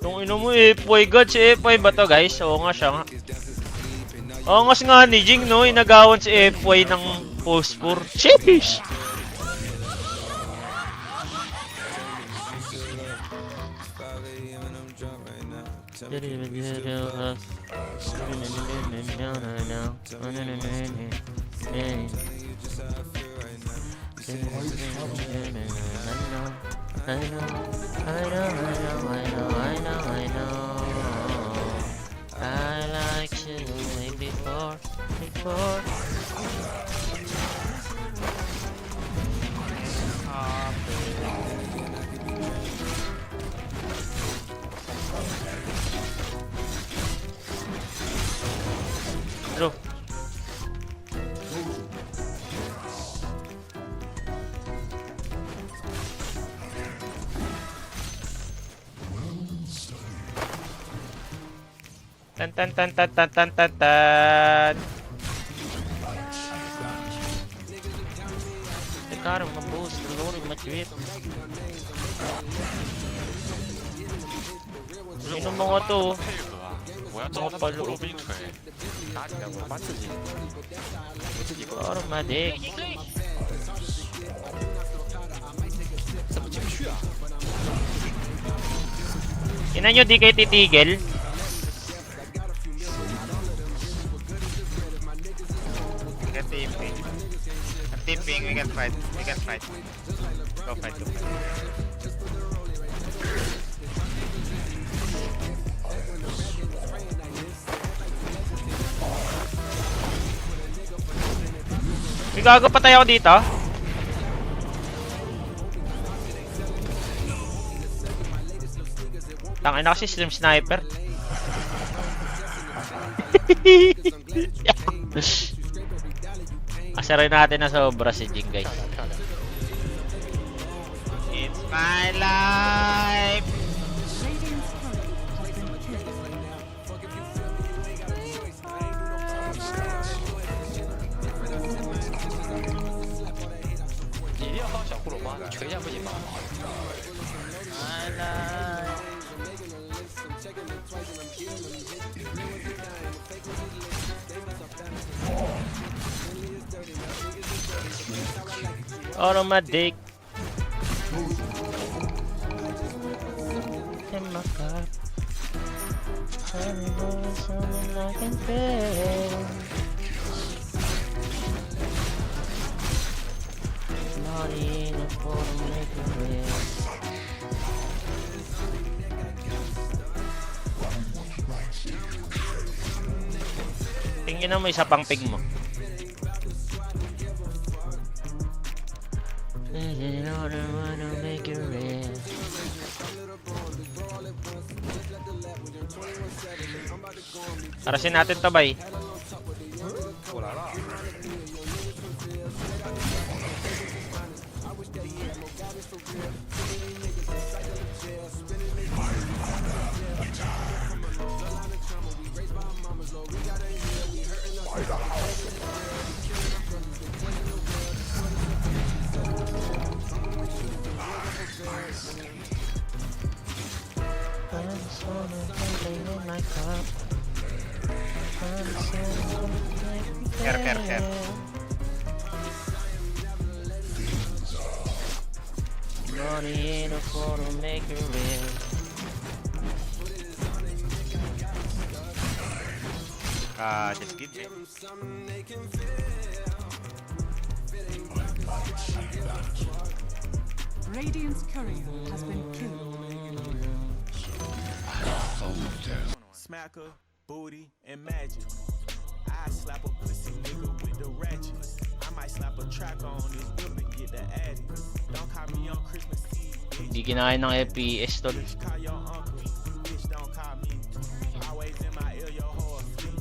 Itong ino mo F-Boy God, si F-Boy ba to guys? Oo nga siya nga. Oo nga nga ni Jing no, inagawan si F-Boy ng post-4. Sheesh! I know. I like you way before. Bro. Tan. The car of my boost, the Lord of my trip. Sino mga to? 뭐야 저 mga palo. 로빈크에 나리가 뭐 맞지? Car of my dick. Ina nyo di kayo titigil? Tipping, we can fight. Go fight. May gago patay ako dito. Tangina kasi stream sniper. Asarin natin na sobra si Jing guys. It's my life! My life. Automatic. In my car. Tell me there's something I can feel. Not enough for to make it real. Tingnan mo isa pang pig mo. Make it real. Arasin natin to, bay. Care. Money ain't a for to make it real. Just give me. Radiant's courier has been killed. Smacker, booty, and magic. I slap a pussy nigga with the ratchet. I might slap a track on this whip and get the addy. Don't call me on Christmas Eve, bitch. Hindi kinain ng FPS tol. Bitch, call your uncle. Bitch, don't call me. Always in my ear, your whole fleet.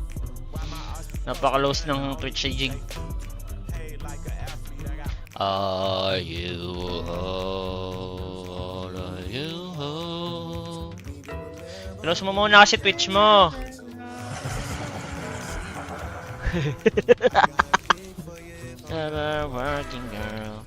Why my arse Napaka-close ng Twitch si Jing. hey like a athlete? I got Are you whole? Are you whole? Close mo muna kasi Twitch mo. You're a working girl.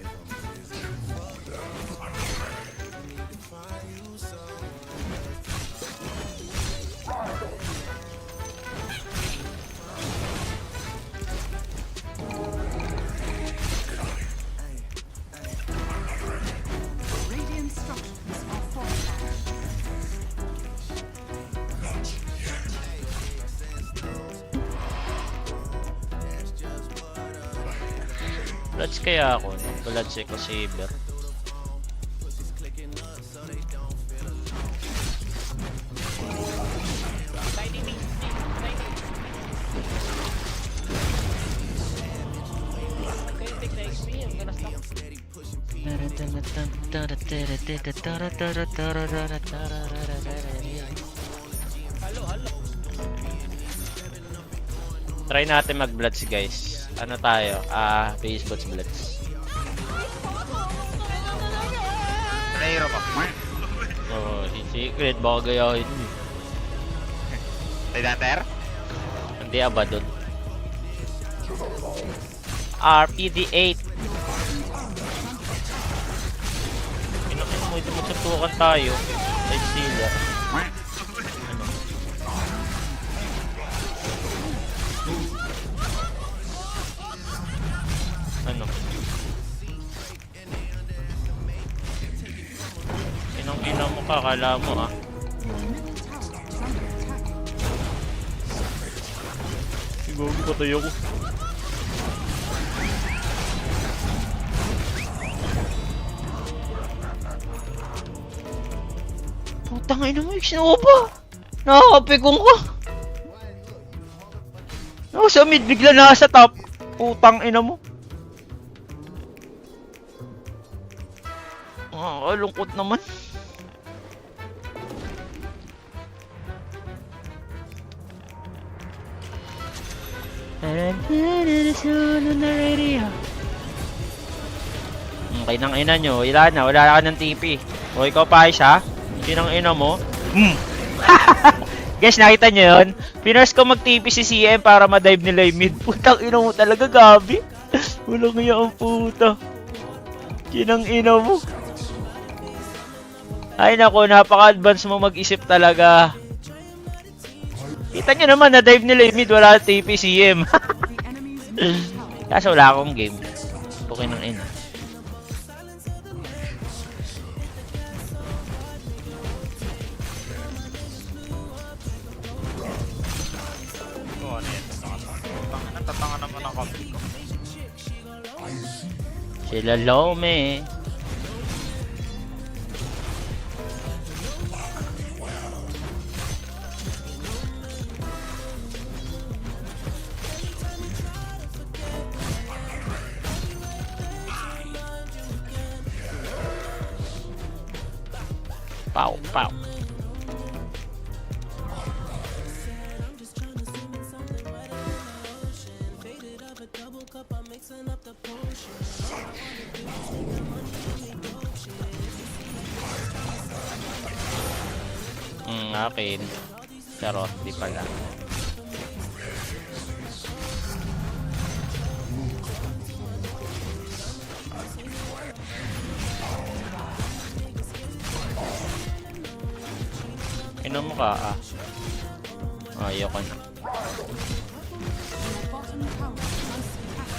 Bloods kaya ako. Bloods ko saber. Try natin mag-bloods guys. Ano tayo? Base bots bloods. Nahiro pa. Oh, si Secret baka gayahin mo. Tidanter? Hindi ba dun? RPD8. Pinakin mo ito magsuntukan tayo. Side stealer. Ano? Ano? Inang-ina mo ka, kala mo ah. Your middle tower is under attack. Siguro patay ako. Putang ina mo, sino pa? Nakakapikong ko. Ako sa mid, bigla nasa top. Putang ina mo. Lungkot naman. Okay nang ina nyo, wala ka ng TP. O ikaw pa ha? Sinang ina mo? Guys, nakita nyo yun? Pinas ko mag-TP si CM para ma-dive nila yung mid. Putang ina mo talaga, Gabi. Walang iya ang puta. Sinang ina mo. Ay nako, napaka-advance mo mag-isip talaga. Kita nyo naman, na-dive nila yung mid, wala TP CM. The enemy's middle tower Kaso wala akong game. Okay nang ina. Oo, ano yan? Tatanga naman ang kapit ko. Sila Lome. Pow, pow. Akin. Charot, di pala. Inom mo ka ayoko na. Your bottom tower is attacked.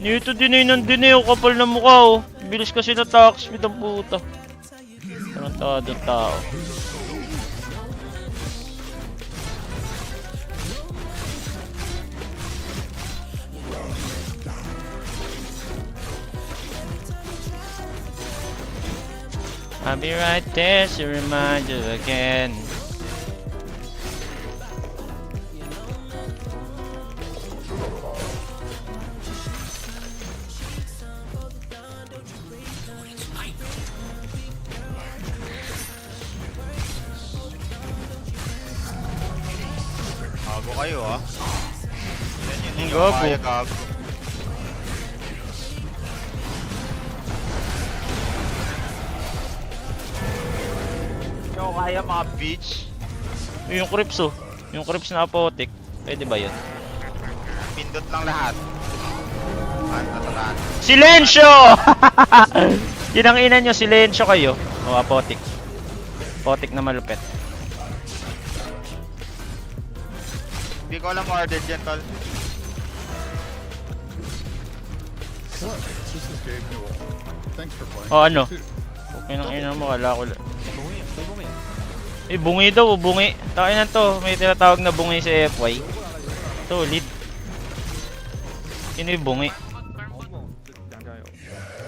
Nito din yung kapal na mukha oh. Bilis kasi na attack speed ang puta. Tarantado tao. I'll be right there to remind you again. Gago kayo ah. Yan yun, hindi Gago. ko kaya gago. Hindi ko kaya mga bitch. Yung creeps oh. Yung creeps na apotek. Pwede ba yun? Pindot lang lahat. Tataraan. Silensyo! Yun ang ina nyo, silensyo kayo. O, apotik. Apotik na malupit. Hindi ko alam order dyan, tol. What? This is Gabe Newell. Thanks for playing. O, ano? You too. Okay nang ina mo, kala ko. Eh, bungi daw, bungi. Takin na to, may tinatawag na bungi sa FY. Solid. Sino yung bungi?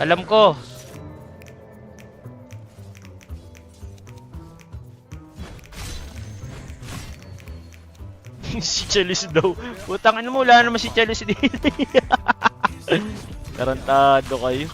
Alam ko. Si Chalice daw. Putang ina mo, wala naman si Chalice dito. Tarantado kayo.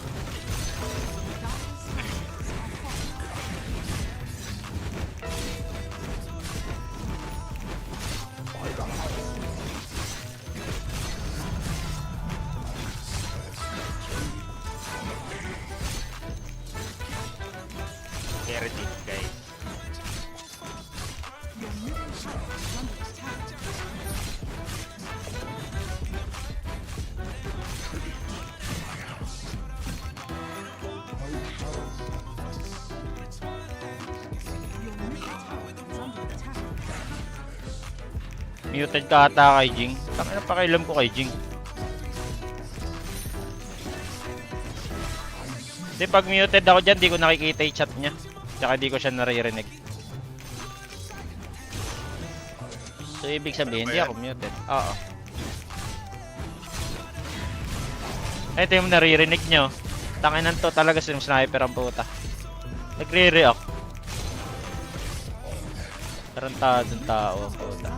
Carry this, guys. Your middle tower is under attack. Your middle tower is under attack. Muted ka ata kay Jing. Tangina na pakialam ko kay Jing. Hindi, pag muted ako dyan, di ko nakikita yung chat niya. Tsaka di ko siya naririnig. So, ibig sabihin, hindi ako muted. Oo. Ito yung naririnig nyo. Tanginan to talaga si sniper ang puta. Nagre-react. Tarantadong tao ang puta.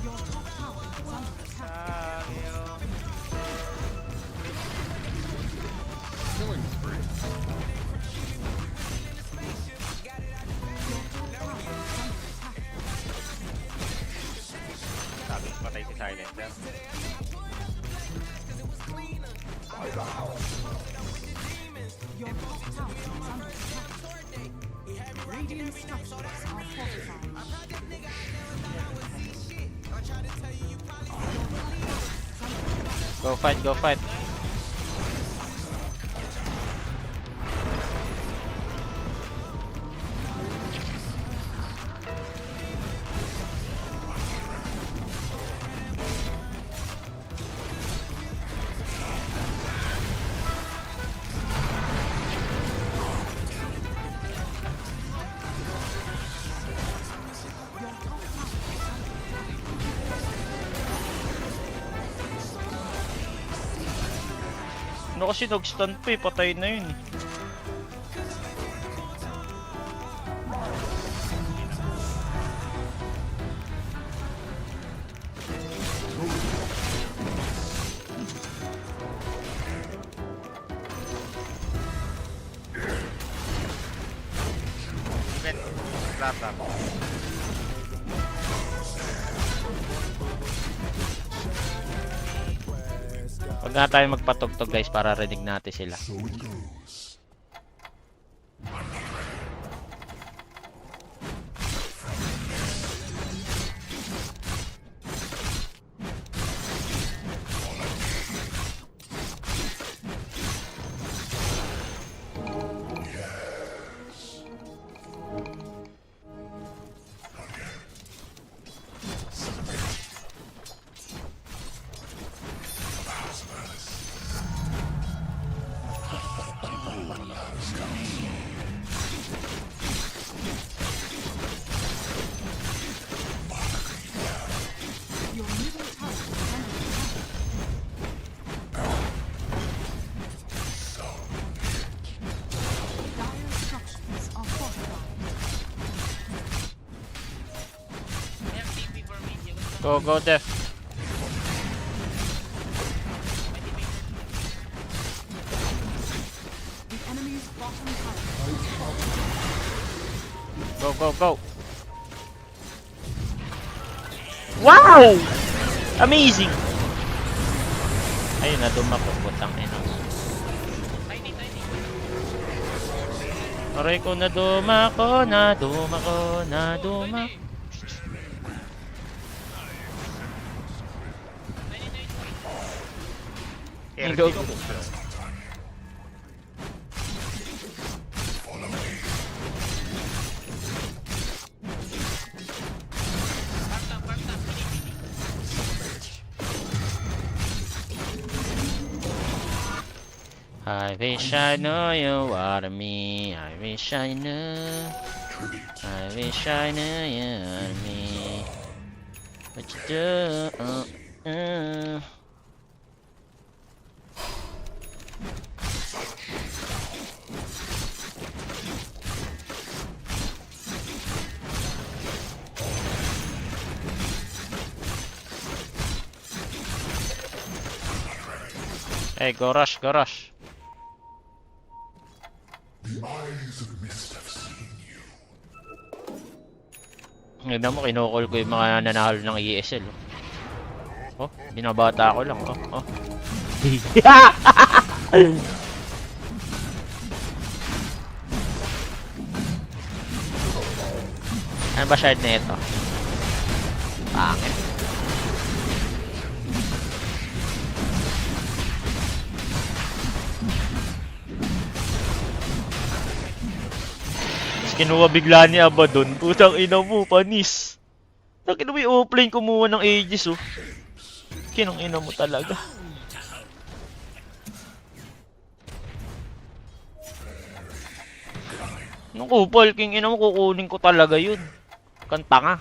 Your top tower is under attack. Killing spree. Sabi, patay si Silencer. Your top tower is under attack. Radiant structures are fortified. Go fight, go fight. Ano kasi nag-stun pa eh, patay na yun eh. Even, slap. Huwag nga tayo magpatugtog guys para rinig natin sila. Your middle tower is under attack. Dire structures are fortified. Go, go Def. The enemy's bottom tower. Go, go, go. Wow! Amazing! Ayun na, dumako. Putang ina. Aray ko na dumako, na dumako, na dumako. Carry Go. this. I wish I know you wanted me. I wish I knew. I wish I knew you wanted me. What you do? Hey, go rush, go rush. The eyes of mist have seen you. Hindi mo, kinukol ko yung mga nanalo ng ESL. Oh, binabata ko lang. Oh. Ano ba shard na ito? Pangit. Kinuha bigla ni Abaddon. Putang ina mo, panis. Takin mo yung offlane kumuha ng Aegis, oh. Kinang ina mo talaga. Nung kupal, king ina mo, kukunin ko talaga yun. Kanta nga.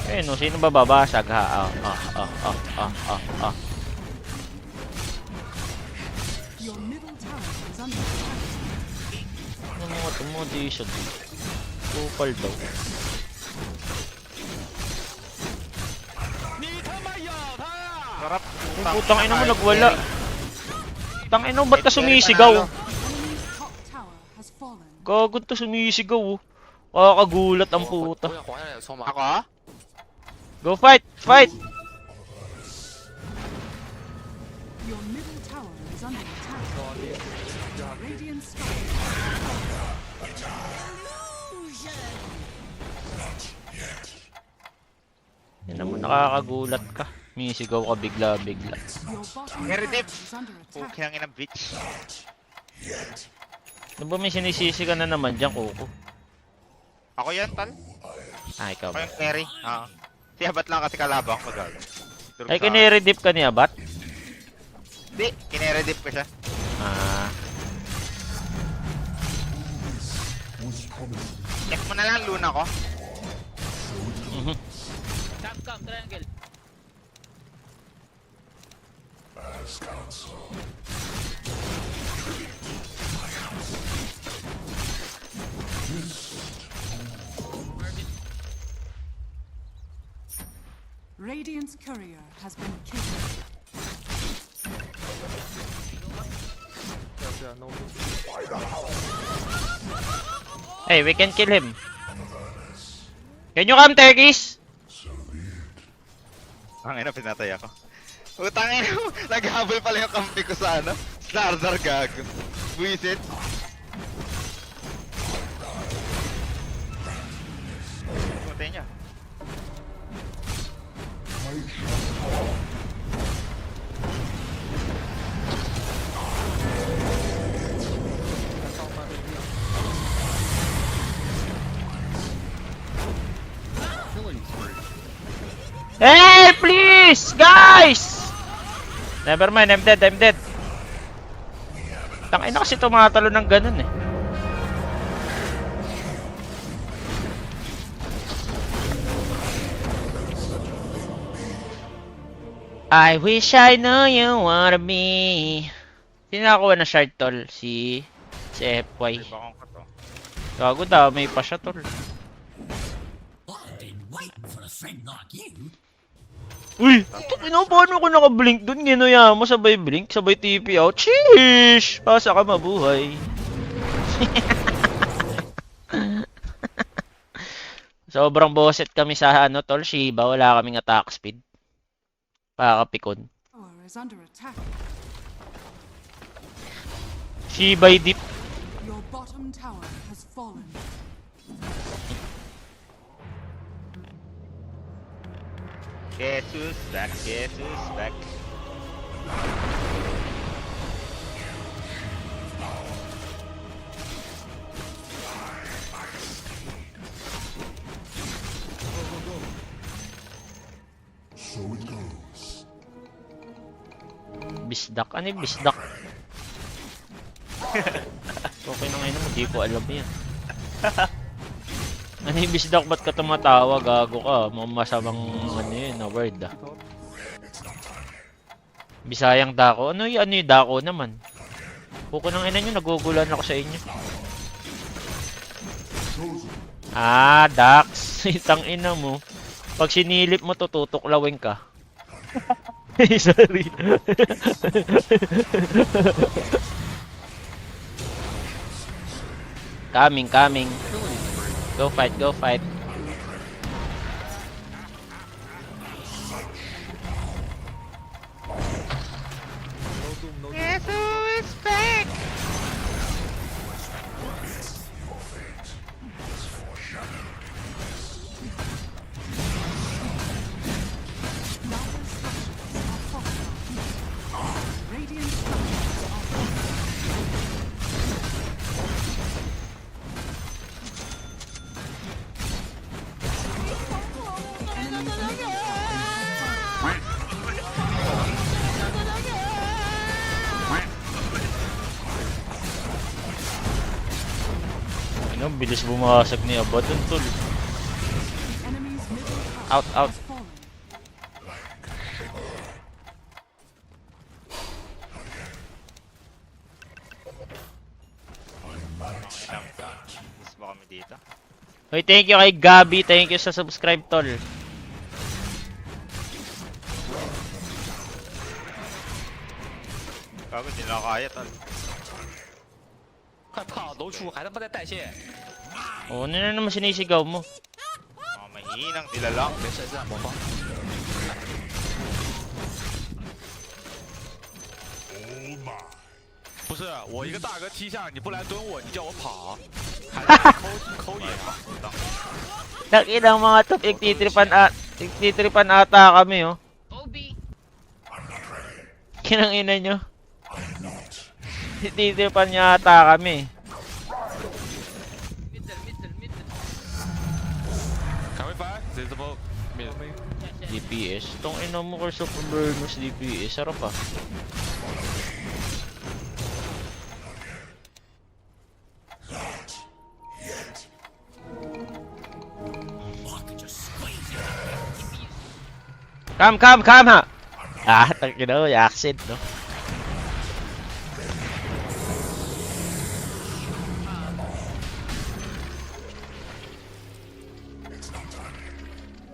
Eh, no, sino ba babasag, ha? Your middle tower is under attack. Ano mga tumodation? Kupal daw. Sarap. Putang ina mo, nagwala. Putang ina mo, ba't ka sumisigaw? Enemy's top tower has fallen. Gagod to sumisigaw, oh. Kakagulat ang puta. Ako ah? Go fight! Fight! Your middle tower is under attack. Radiant structures. Yan naman, nakakagulat ka. Misigaw ka bigla-bigla. Your bottom Very tower deep. is under attack. Okay lang yun ang bitch. Ano ba may sinisisi ka na naman dyan, Kuko? Ako yan, tal. Ah, ikaw Ako ba? yung carry. Si Abat lang kasi kalabang ko galo. Ay, kiniredip ka ni Abat? Hindi, kineredip ko siya. Ah, Check mo na lang Luna ko. mhm. As counsel. Radiant's courier has been killed. Hey, we can kill him. Can you come, Tegis? Ang ina, pinatay ako. Utang ina mo, naghabol pala yung kampi ko sa ano. Slardar gago. Buisit. Pumatay niya. Hey, please, guys! Never mind, I'm dead, I'm dead. Tangina kasi tumatalo ng ganun eh. I wish I knew you wanted me. Sino nakakuha na shard, tol? Si FY. Bakong ko to. Gago, damay pa siya, tol. Uy! Ina, paano ko naka-blink dun? Ginuya mo, sabay blink, sabay TP out. Sheesh! Pasa ka mabuhay. Sobrang boset kami sa ano, tol, Shiba. Wala kaming attack speed. Pakapikon. Tower is under attack. Shiba deep. Your bottom tower has fallen. Jesus back, Jesus back. So it goes. bisdak. Ano yung bisdak? Okay na ngayon mo, di ko alam yan. Ano yung bisdak? Ba't ka tumatawa? Gago ka. Masamang ano yun, na word ah. Bisayang dako. Ano yung dako naman? Puko ng ina nyo, nagugulan ako sa inyo. Ah, Dax. Itang ina mo. Pag sinilip mo to, tutuklawin ka. Sorry. Coming. Go fight. Dire's structures are fortified. Radiant structures are fortified. Enemy middle tower is Ano, bilis bumasag ni Abaddon tol. enemy's middle tower Out. has fallen. Miss mo kami dito. Hoy, thank you kay Gabi. Thank you sa subscribe tol. Gago, di na kaya tal. 快跑，楼主还他妈在带线， Oo, ano na naman sinisigaw mo? Mga mahinang dilalang. 没事，这样我帮。不是我一个大哥踢下，你不来蹲我，你叫我跑，还是抠野啊？ Nakinang mga top, iktitripan ata kami oh. Kinang ina nyo. Iktitripan niya ata kami. Can we fight? This is about mid. DPS. Itong ina mo, Curse of Avernus DPS. Sarap ah. Come ha! Ah, tangina mo, yung accent, no?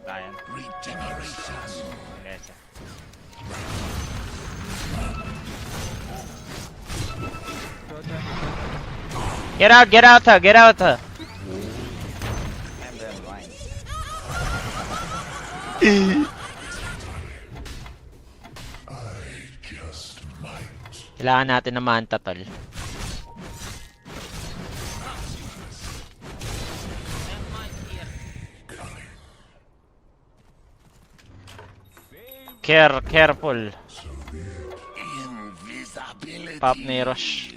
Ayan. Vanessa. Get out ha! Kailangan natin na manta tol. Careful. Pop ni Rush.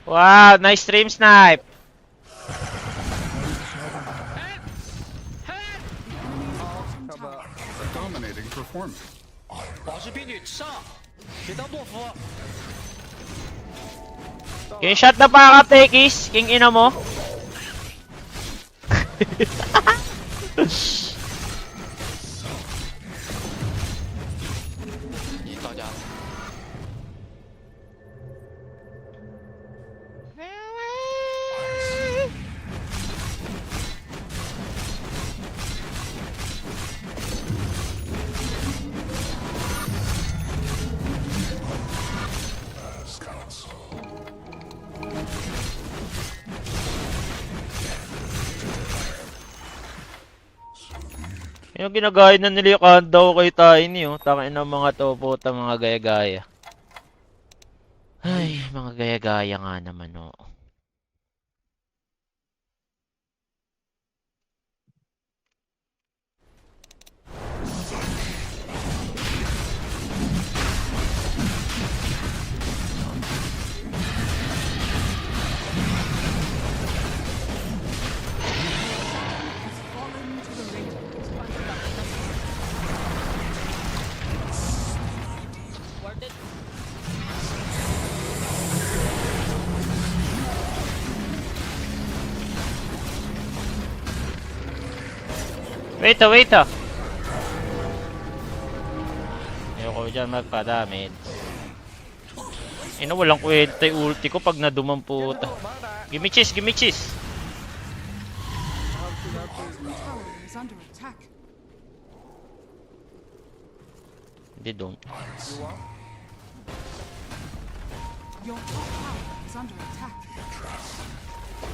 Wow, nice stream snipe. Dominating performance. 宝石兵女上，别当懦夫。 King shot na pa ka, Tekis. King ina mo. 你到家了。 Yung ginagaya na nila yung kandaw kay Tiny oh. Tangin ng mga to puta, mga gaya-gaya. Ay, mga gaya-gaya nga naman oh. Wait. Ayoko dyan magpadamit. Ina, walang kwenta yung ulti ko pag nadumang puta. Gimme cheese. Tower is under attack. They don't. Your top tower is under attack.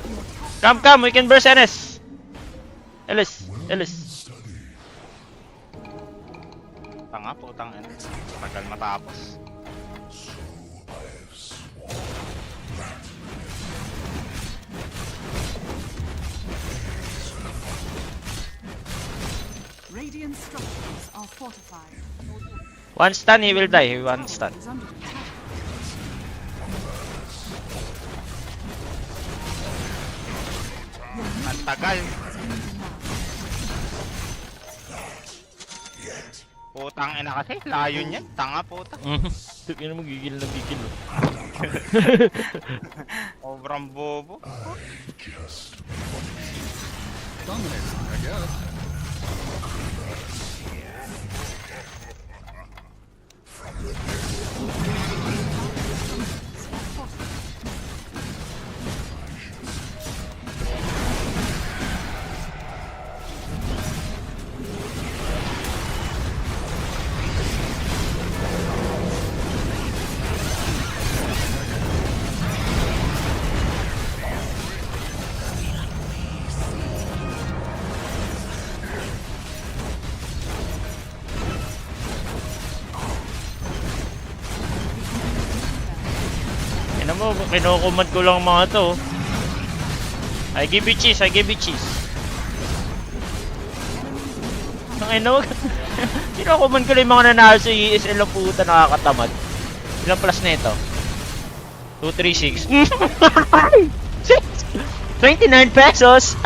Your top Come, we can burst NS. Ellis. Tanga, putang ina. Tagal matapos. Radiant structures are fortified. One stun, he will die. One stun. Is under attack. Ang tagal. Putang ina kasi, layo niyan. Tanga puta. Tingnan mo, gigil. Sobrang bobo. Dominating, I guess. Tingnan mo, kinukumad ko lang mga to. I give you cheese. Ina, kinukumad ko lang yung mga nanalo sa ESL ang puta, nakakatamad. Ilang plus na ito? 236. 29 pesos!